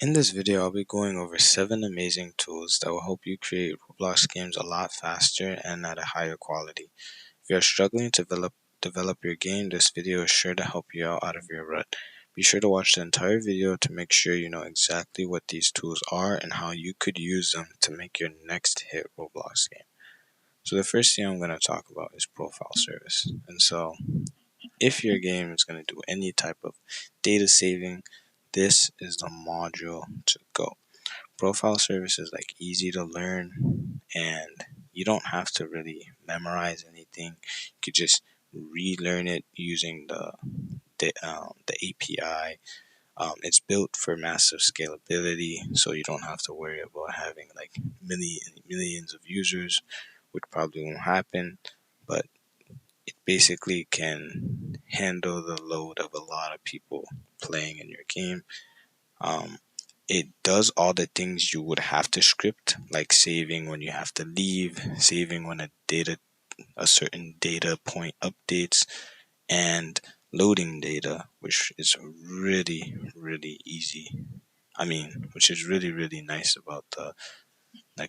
In this video, I'll be going over 7 amazing tools that will help you create Roblox games a lot faster and at a higher quality. If you are struggling to develop your game, this video is sure to help you out of your rut. Be sure to watch the entire video to make sure you know exactly what these tools are and how you could use them to make your next hit Roblox game. So the first thing I'm going to talk about is profile service. And so if your game is going to do any type of data saving, this is the module to go. Profile service is like easy to learn, and you don't have to really memorize anything. You could just relearn it using the API. It's built for massive scalability, so you don't have to worry about having like millions of users, which probably won't happen. But it basically can handle the load of a lot of people playing in your game. Um, it does all the things you would have to script, like saving when you have to leave, saving when a certain data point updates, and loading data, which is really easy. Which is really nice about the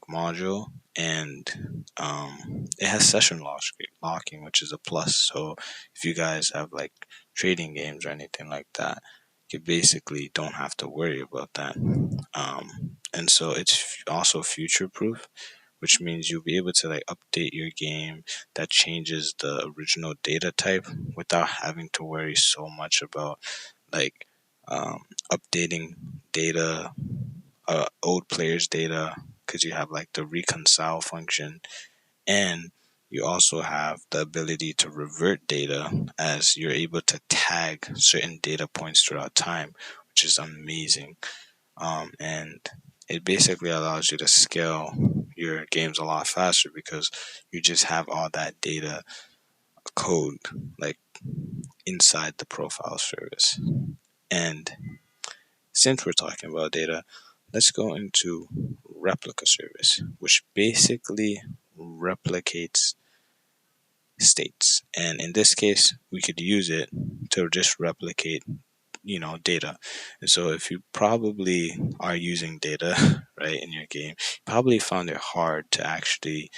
module, and it has session locking, which is a plus. So if you guys have like trading games or anything like that, you basically don't have to worry about that. And so it's also future proof, which means you'll be able to like update your game that changes the original data type without having to worry so much about like updating data, old players' data, because you have like the reconcile function, and you also have the ability to revert data as you're able to tag certain data points throughout time, which is amazing. And it basically allows you to scale your games a lot faster because you just have all that data code like inside the profile service. And since we're talking about data, let's go into replica service, which basically replicates states. And in this case, we could use it to just replicate, data. And so if you probably are using data, right, in your game, you probably found it hard to actually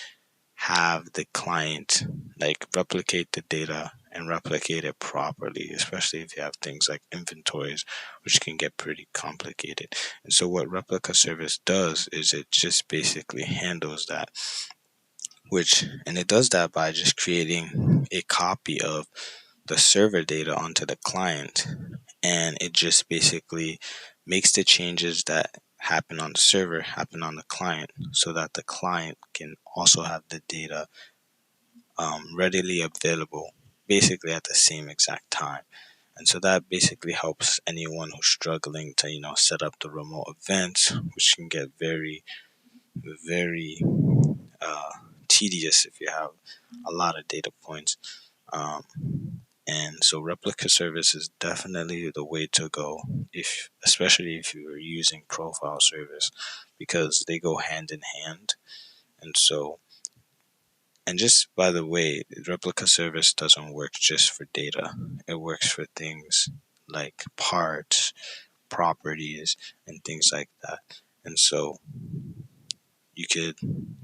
have the client like replicate the data and replicate it properly, especially if you have things like inventories, which can get pretty complicated. And so what replica service does is it just basically handles that, and it does that by just creating a copy of the server data onto the client, and it just basically makes the changes that happen on the server happen on the client, so that the client can also have the data readily available basically at the same exact time. And so that basically helps anyone who's struggling to set up the remote events, which can get very uh, tedious if you have a lot of data points. um, and so replica service is definitely the way to go, if especially if you're using profile service, because they go hand in hand. And so, and just by the way, replica service doesn't work just for data. It works for things like parts, properties, and things like that. And so you could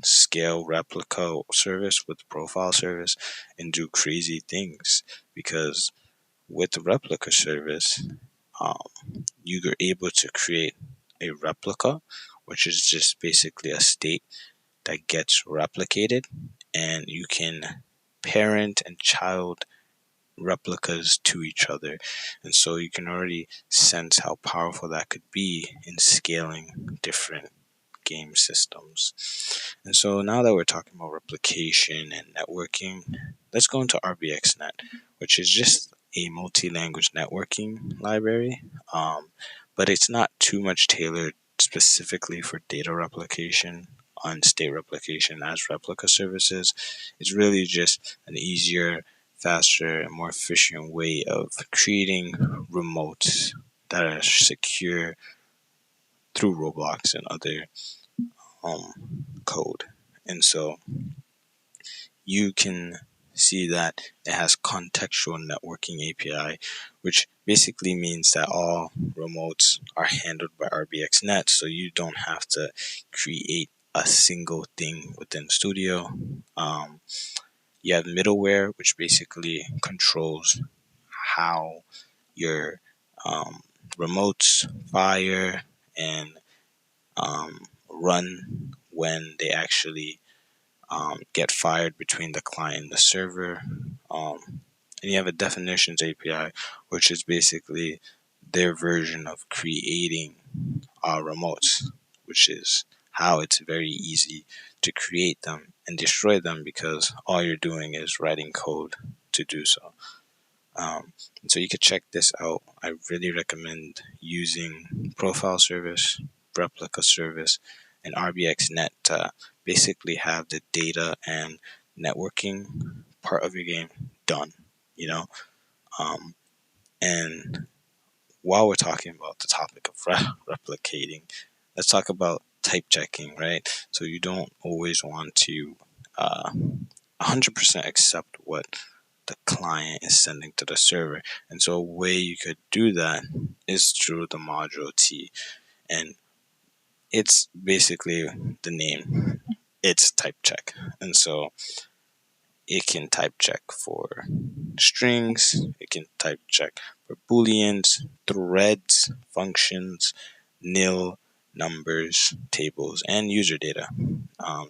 scale replica service with profile service and do crazy things, because with the replica service, you're able to create a replica, which is just basically a state that gets replicated, and you can parent and child replicas to each other. And so you can already sense how powerful that could be in scaling different game systems. And so now that we're talking about replication and networking, let's go into RBXNet, which is just a multi-language networking library. But it's not too much tailored specifically for data replication on state replication as replica services. It's really just an easier, faster, and more efficient way of creating remotes that are secure through Roblox and other code. And so you can see that it has contextual networking API, which basically means that all remotes are handled by RBXNet, so you don't have to create a single thing within Studio. You have middleware, which basically controls how your remotes fire and run when they actually get fired between the client and the server. And you have a definitions API, which is basically their version of creating remotes, which is how it's very easy to create them and destroy them because all you're doing is writing code to do so. And so you could check this out. I really recommend using Profile Service, Replica Service, and RBXNet to basically have the data and networking part of your game done, you know? Um, and while we're talking about the topic of replicating, let's talk about type checking, right? So you don't always want to 100% accept what the client is sending to the server. And so a way you could do that is through the module T. And it's basically the name. It's type check. And so it can type check for strings, it can type check for booleans, threads, functions, nil, numbers, tables, and user data.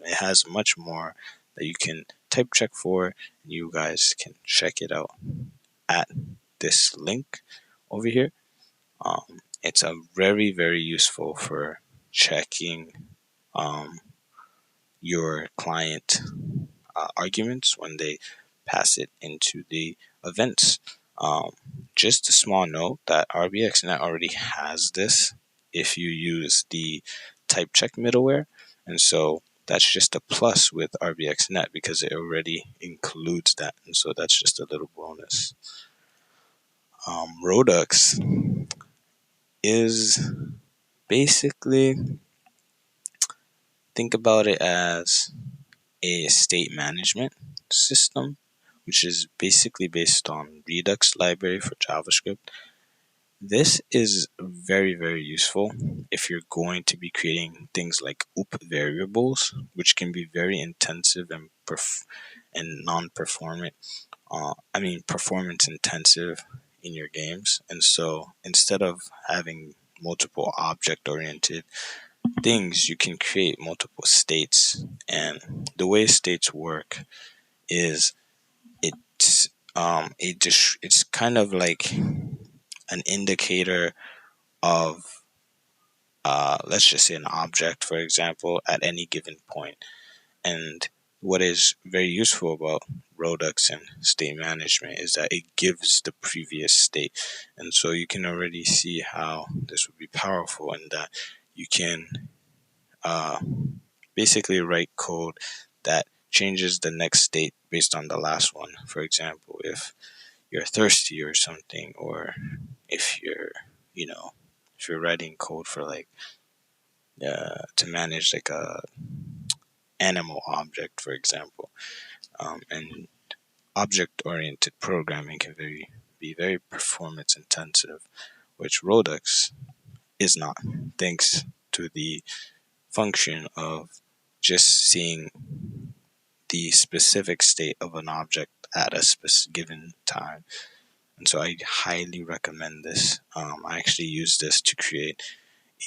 It has much more that you can type check for. You guys can check it out at this link over here. It's a very, very useful for checking um, your client arguments when they pass it into the events. Um, just a small note that RBXNet already has this if you use the type check middleware. And so that's just a plus with RBXNet because it already includes that. And so that's just a little bonus. Rodux is basically, think about it as a state management system, which is basically based on Redux library for JavaScript. This is very, very useful if you're going to be creating things like OOP variables, which can be very intensive and non-performant. Performance intensive in your games. And so instead of having multiple object-oriented things, you can create multiple states. And the way states work is it's kind of like an indicator of let's just say an object, for example, at any given point. And what is very useful about Rodux and state management is that it gives the previous state. And so you can already see how this would be powerful in that you can uh, basically write code that changes the next state based on the last one. For example, if you're thirsty or something, or if you know, if you're writing code for like to manage like a animal object, for example, and object-oriented programming can be very performance intensive, which Rodux is not, thanks to the function of just seeing the specific state of an object at a given time. And so I highly recommend this. I actually used this to create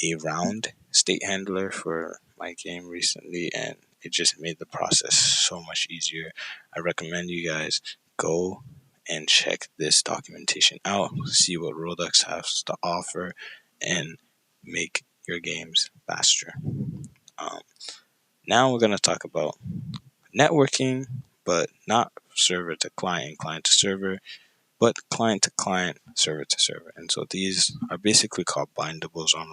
a round state handler for my game recently, and it just made the process so much easier. I recommend you guys go and check this documentation out, see what Rodux has to offer, and make your games faster. Um, Now we're going to talk about networking, but not server to client, client to server, but client to client, server to server. And so these are basically called bindables on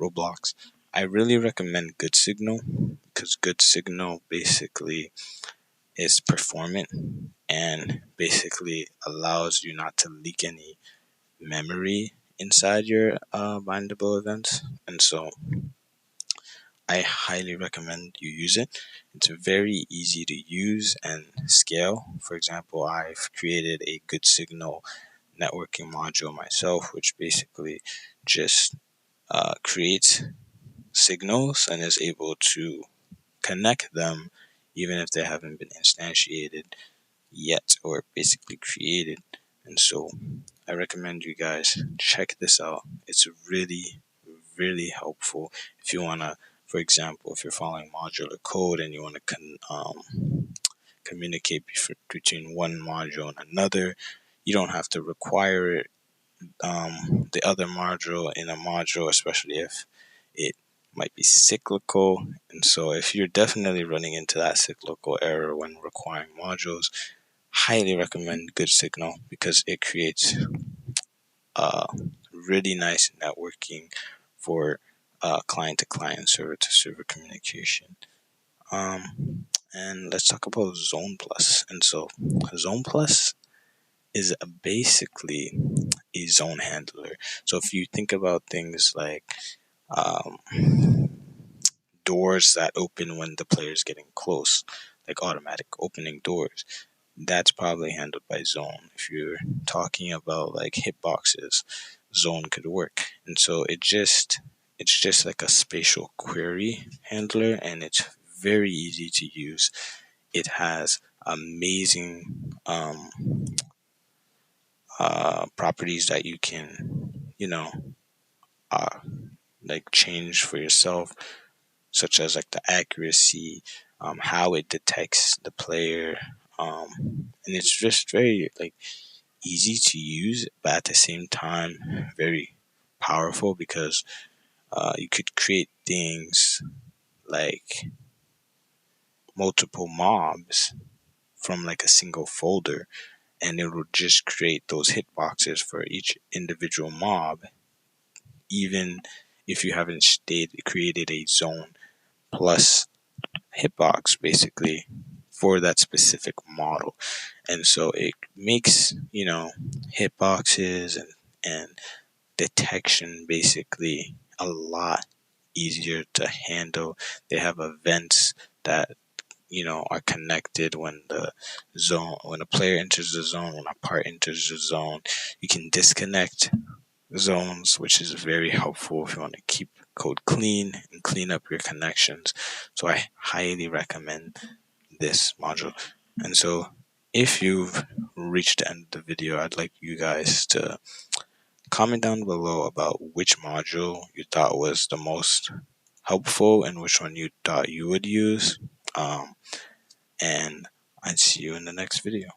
Roblox. I really recommend Good Signal because Good Signal basically is performant and basically allows you not to leak any memory inside your bindable events. And so I highly recommend you use it. It's very easy to use and scale. For example, I've created a good signal networking module myself, which basically just creates signals and is able to connect them even if they haven't been instantiated yet or basically created. And so I recommend you guys check this out. It's really, really helpful if you want to, for example, if you're following modular code and you want to communicate between one module and another, you don't have to require it, the other module in a module, especially if it might be cyclical. And so if you're definitely running into that cyclical error when requiring modules, highly recommend Good Signal because it creates really nice networking for client to client, server to server communication. And let's talk about Zone Plus. And so Zone Plus is basically a zone handler. So if you think about things like um, doors that open when the player is getting close, like automatic opening doors, that's probably handled by Zone. If you're talking about like hitboxes, Zone could work. And so it's just like a spatial query handler, and it's very easy to use. It has amazing properties that you can, uh, like change for yourself, such as like the accuracy, how it detects the player, and it's just very like easy to use, but at the same time very powerful because you could create things like multiple mobs from like a single folder, and it will just create those hitboxes for each individual mob, even if you haven't created a zone plus hitbox basically for that specific model. And so it makes, hitboxes and detection basically a lot easier to handle. They have events that are connected when when a player enters the zone, when a part enters the zone. You can disconnect zones, which is very helpful if you want to keep code clean and clean up your connections. So I highly recommend this module. And so if you've reached the end of the video, I'd like you guys to comment down below about which module you thought was the most helpful and which one you thought you would use. And I'd see you in the next video.